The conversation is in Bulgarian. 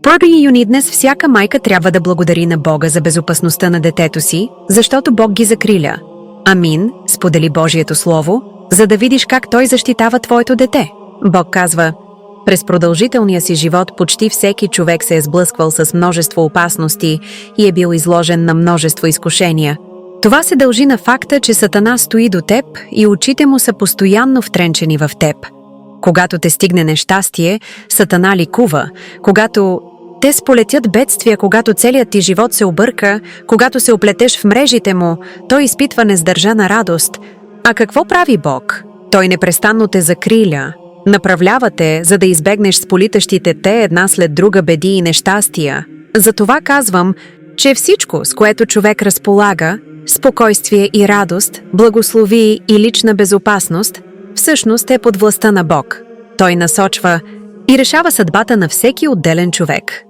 Първи юни днес всяка майка трябва да благодари на Бога за безопасността на детето си, защото Бог ги закриля. Амин, сподели Божието Слово, за да видиш как Той защитава твоето дете. Бог казва: през продължителния си живот почти всеки човек се е сблъсквал с множество опасности и е бил изложен на множество изкушения. Това се дължи на факта, че Сатана стои до теб и очите му са постоянно втренчени в теб. Когато те стигне нещастие, Сатана ликува. Когато те сполетят бедствия, когато целият ти живот се обърка, когато се оплетеш в мрежите му, той изпитва несдържана радост. А какво прави Бог? Той непрестанно те закриля. Направлява те, за да избегнеш сполитащите те една след друга беди и нещастия. Затова казвам, че всичко, с което човек разполага, спокойствие и радост, благослови и лична безопасност, всъщност е под властта на Бог. Той насочва и решава съдбата на всеки отделен човек.